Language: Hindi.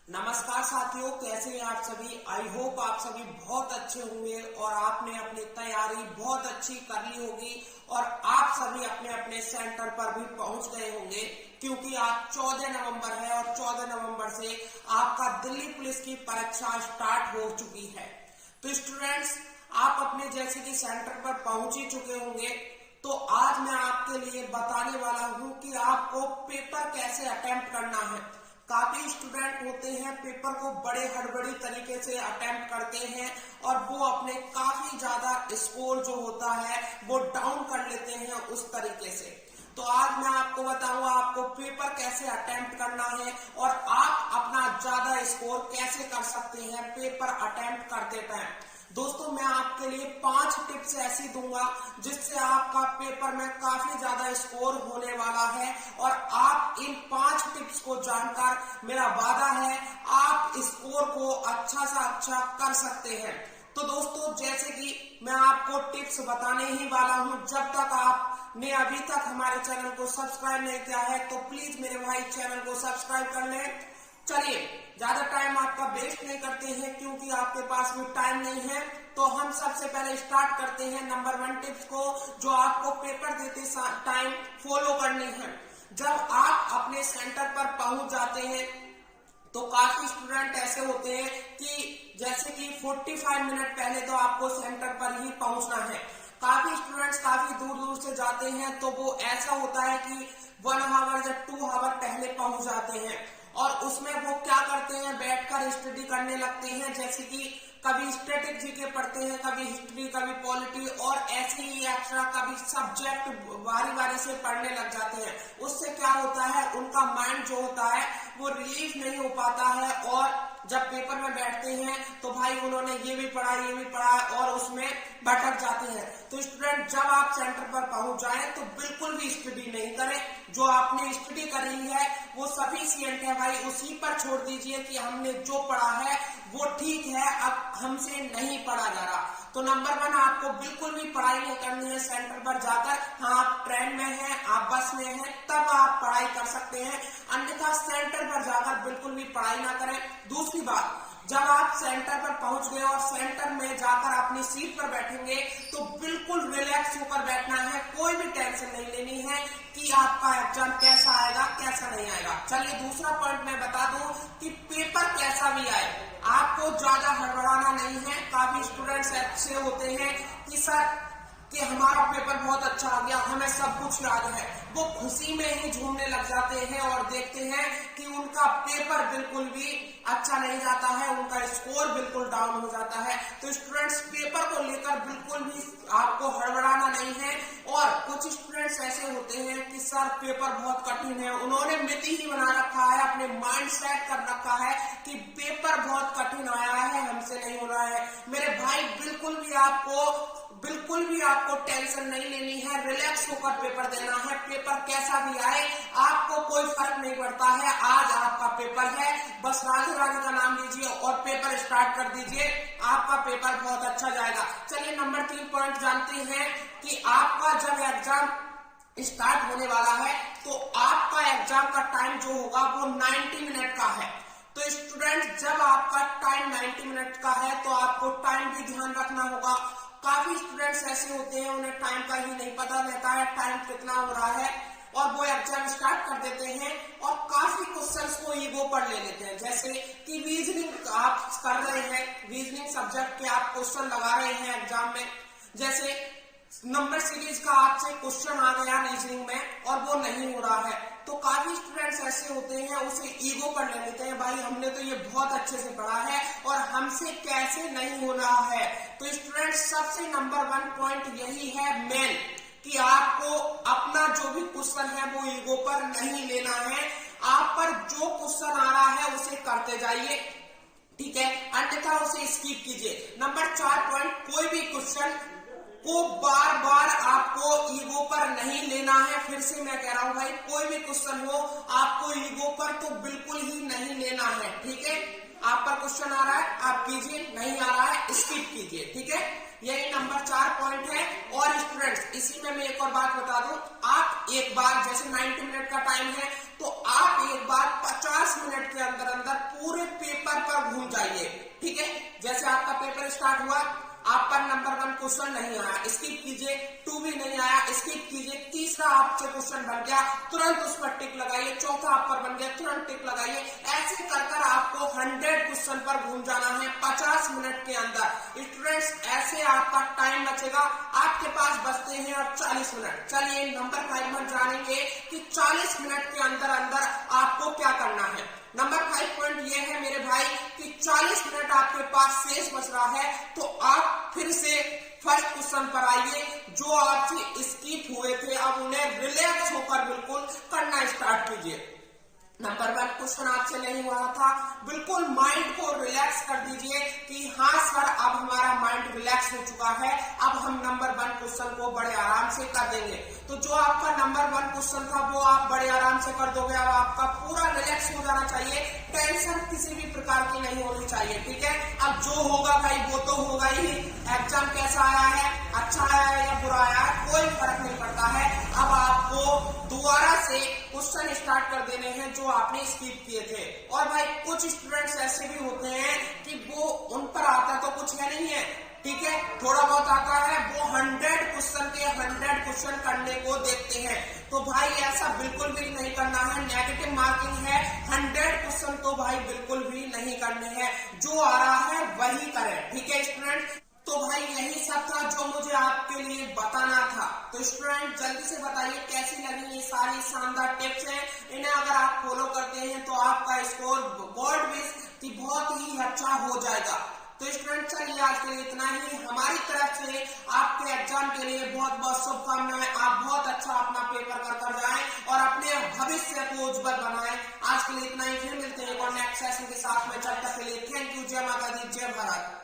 नमस्कार साथियों, कैसे हैं आप सभी। आई होप आप सभी बहुत अच्छे होंगे और आपने अपनी तैयारी बहुत अच्छी कर ली होगी और आप सभी अपने अपने सेंटर पर भी पहुंच गए होंगे, क्योंकि आज 14 नवंबर है और 14 नवंबर से आपका दिल्ली पुलिस की परीक्षा स्टार्ट हो चुकी है। तो स्टूडेंट्स, आप अपने जैसे कि सेंटर पर पहुंच ही चुके होंगे। तो आज मैं आपके लिए बताने वाला हूं कि आपको पेपर कैसे अटेम्प्ट करना है। काफी स्टूडेंट होते हैं पेपर को बड़े हड़बड़ी तरीके से अटेम्प्ट करते हैं और वो अपने काफी ज्यादा स्कोर जो होता है वो डाउन कर लेते हैं उस तरीके से। तो आज मैं आपको बताऊंगा आपको पेपर कैसे अटेम्प्ट करना है और आप अपना ज्यादा स्कोर कैसे कर सकते हैं पेपर अटेम्प्ट करते टाइम। दोस्तों, मैं आपके लिए 5 टिप्स ऐसी दूंगा जिससे आपका पेपर में काफी ज्यादा स्कोर होने वाला है और आप इन 5 टिप्स को जानकर मेरा वादा है आप स्कोर को अच्छा से अच्छा कर सकते हैं। तो दोस्तों, जैसे कि मैं आपको टिप्स बताने ही वाला हूं, जब तक आपने अभी तक हमारे चैनल को सब्सक्राइब नहीं किया है तो प्लीज मेरे भाई चैनल को सब्सक्राइब कर लें। चलिए, ज्यादा टाइम आपका वेस्ट नहीं करते हैं क्योंकि आपके पास भी टाइम नहीं है। तो हम सबसे पहले स्टार्ट करते हैं नंबर 1 टिप्स को, जो आपको पेपर देते टाइम फॉलो करनी है। जब आप अपने सेंटर पर पहुंच जाते हैं तो काफी स्टूडेंट ऐसे होते हैं कि जैसे कि 45 मिनट पहले तो आपको सेंटर पर ही पहुंचना है। काफी स्टूडेंट्स काफी दूर दूर से जाते हैं तो वो ऐसा होता है कि 1 आवर या 2 आवर पहले पहुंच जाते हैं और उसमें वो क्या करते हैं, बैठकर स्टडी करने लगते हैं। जैसे कि कभी स्टैटिक जीके पढ़ते हैं, कभी हिस्ट्री, कभी पॉलिटी और ऐसे ही एक्स्ट्रा कभी सब्जेक्ट बारी बारी से पढ़ने लग जाते हैं। उससे क्या होता है, उनका माइंड जो होता है वो रिलीफ नहीं हो पाता है और जब पेपर में बैठते हैं तो भाई उन्होंने ये भी पढ़ा और उसमें भटक जाते हैं। तो स्टूडेंट, जब आप सेंटर पर पहुंच जाएं तो बिल्कुल भी स्टडी नहीं करें। जो आपने स्टडी करी है वो सफिशिएंट है भाई, उसी पर छोड़ दीजिए कि हमने जो पढ़ा है वो ठीक है, अब हमसे नहीं पढ़ा जा रहा। तो नंबर 1, आपको बिल्कुल भी पढ़ाई नहीं करनी है सेंटर पर जाकर। हाँ, आप ट्रेन में हैं, आप बस में हैं, तब आप पढ़ाई कर सकते हैं, अन्यथा सेंटर पर जाकर बिल्कुल भी पढ़ाई ना करें। दूसरी बात, जब आप सेंटर पर पहुंच गए और सेंटर में जाकर अपनी सीट पर बैठेंगे तो बिल्कुल रिलैक्स होकर बैठना है। कोई भी टेंशन नहीं लेनी है कि आपका एग्जाम कैसा आएगा कैसा नहीं आएगा। चलिए, दूसरा पॉइंट मैं बता दूं कि पेपर कैसा भी आए आपको ज्यादा हड़बड़ाना नहीं है। काफी स्टूडेंट्स ऐसे होते हैं कि सर कि हमारा पेपर बहुत अच्छा आ गया, हमें सब कुछ याद है। वो खुशी में ही झूमने लग जाते हैं और देखते हैं कि उनका पेपर बिल्कुल भी अच्छा नहीं जाता है, उनका स्कोर बिल्कुल डाउन हो जाता है। तो स्टूडेंट्स, पेपर को लेकर बिल्कुल भी आपको हड़बड़ाना नहीं है। और कुछ स्टूडेंट्स ऐसे होते हैं कि सर पेपर बहुत कठिन है, उन्होंने मिति ही बना रखा है, अपने माइंड सेट कर रखा है कि पेपर बहुत कठिन आया है, हमसे नहीं हो रहा है। मेरे भाई, बिल्कुल भी आपको टेंशन नहीं लेनी है, रिलैक्स होकर पेपर देना है। पेपर कैसा भी आए आपको कोई फर्क नहीं पड़ता है। आज आपका पेपर है, बस राधे राधे का नाम लीजिए और पेपर स्टार्ट कर दीजिए, आपका पेपर बहुत अच्छा जाएगा। चलिए, नंबर 3 पॉइंट जानते हैं कि आपका जब एग्जाम स्टार्ट होने वाला है तो आपका एग्जाम का टाइम जो होगा वो 90 मिनट का है। तो स्टूडेंट, जब आपका टाइम 90 मिनट का है तो आपको टाइम भी ध्यान रखना होगा। काफी स्टूडेंट्स ऐसे होते हैं उन्हें टाइम का ही नहीं पता रहता है टाइम कितना हो रहा है और वो एग्जाम स्टार्ट कर देते हैं और काफी क्वेश्चंस को ईगो पर ले लेते हैं। जैसे कि रीजनिंग आप कर रहे हैं, रीजनिंग सब्जेक्ट के आप क्वेश्चन लगा रहे हैं एग्जाम में, जैसे नंबर सीरीज का आपसे क्वेश्चन आ गया रीजनिंग में और वो नहीं हो रहा है, तो काफी स्टूडेंट्स ऐसे होते हैं उसे ईगो पर ले लेते हैं, भाई हमने तो ये बहुत अच्छे से पढ़ा है और हमसे कैसे नहीं हो रहा है। तो स्टूडेंट्स, सबसे नंबर 1 पॉइंट यही है मेन, कि आपको अपना जो भी क्वेश्चन है वो ईगो पर नहीं लेना है। आप पर जो क्वेश्चन आ रहा है उसे करते जाइए, ठीक है, अन्यथा उसे स्किप कीजिए। नंबर 4 पॉइंट, कोई भी क्वेश्चन को बार बार आपको ईगो पर नहीं लेना है। फिर से मैं कह रहा हूं भाई, कोई भी क्वेश्चन हो आपको ईगो पर तो बिल्कुल ही नहीं लेना है, ठीक है। आप पर क्वेश्चन आ रहा है आप कीजिए, नहीं आ रहा है स्किप कीजिए, ठीक है। यही नंबर 4 पॉइंट है। और स्टूडेंट्स, इसी में मैं एक और बात बता दूं, आप एक बार जैसे 90 मिनट का टाइम है तो आप एक बार 50 मिनट के अंदर अंदर पूरे स्टार्ट हुआ, आप पर नंबर 1 क्वेश्चन नहीं आया, स्किप कीजिए। 2 भी नहीं आया, स्किप कीजिए। तीसरा आपसे क्वेश्चन बन गया, तुरंत उस पर टिक लगाइए। चौथा आप पर बन गया, तुरंत टिक लगाइए। ऐसे कर कर आपको 100 क्वेश्चन पर घूम जाना है 50 मिनट के अंदर। स्टूडेंट्स, ऐसे आपका टाइम बचेगा। आपके पास बचते हैं अब 40 मिनट। चलिए नंबर 5 में जानेंगे कि 40 मिनट के अंदर अंदर आपको क्या करना है। नंबर 5 पॉइंट ये है मेरे भाई कि 40 मिनट आपके पास शेष बच रहा है, तो आप फिर से फर्स्ट क्वेश्चन पर आइए। जो आपसे स्किप हुए थे, अब उन्हें रिलैक्स होकर बिल्कुल करना स्टार्ट कीजिए। नंबर 1 क्वेश्चन आपसे नहीं हुआ था, बिल्कुल माइंड को रिलैक्स कर दीजिए कि हाँ सर, अब हमारा माइंड रिलैक्स हो चुका है, अब हम नंबर 1 क्वेश्चन को बड़े आराम से कर देंगे। तो जो आपका नंबर 1 क्वेश्चन था वो आप बड़े आराम से कर दोगे। अब आपका पूरा रिलैक्स हो जाना चाहिए, टेंशन किसी भी प्रकार की नहीं होनी चाहिए, ठीक है। अब जो होगा भाई वो तो होगा ही। एग्जाम कैसा आया है, अच्छा आया है या बुरा आया है, कोई फर्क नहीं पड़ता है। अब आपको दोबारा से क्वेश्चन स्टार्ट कर देने हैं जो आपने स्किप किए थे। और भाई कुछ स्टूडेंट्स ऐसे भी होते हैं कि वो उन पर आता तो कुछ है नहीं है, ठीक है, थोड़ा बहुत आता है, वो 100 क्वेश्चन के 100 क्वेश्चन करने को देखते हैं। तो भाई ऐसा बिल्कुल भी नहीं करना है, नेगेटिव मार्किंग है। 100 क्वेश्चन तो भाई बिल्कुल भी नहीं करने हैं, जो आ रहा है वही करें, ठीक है स्टूडेंट। तो भाई यही सब था जो मुझे आपके लिए बताना था। तो स्टूडेंट जल्दी से बताइए कैसी लगी ये सारी शानदार टिप्स हैं। इन्हें अगर आप फॉलो करते हैं तो आपका स्कोर गॉड विश कि बहुत ही अच्छा हो जाएगा। तो स्टूडेंट चलिए आज के लिए इतना ही। हमारी तरफ से आपके एग्जाम के लिए बहुत बहुत शुभकामनाएं। आप बहुत अच्छा अपना पेपर कर जाएं और अपने भविष्य को उज्जवल बनाएं। आज के लिए इतना ही, फिर मिलते हैं और नेक्स्ट सेशन के साथ में। जब तक के लिए थैंक यू। जय माता दी, जय भारत।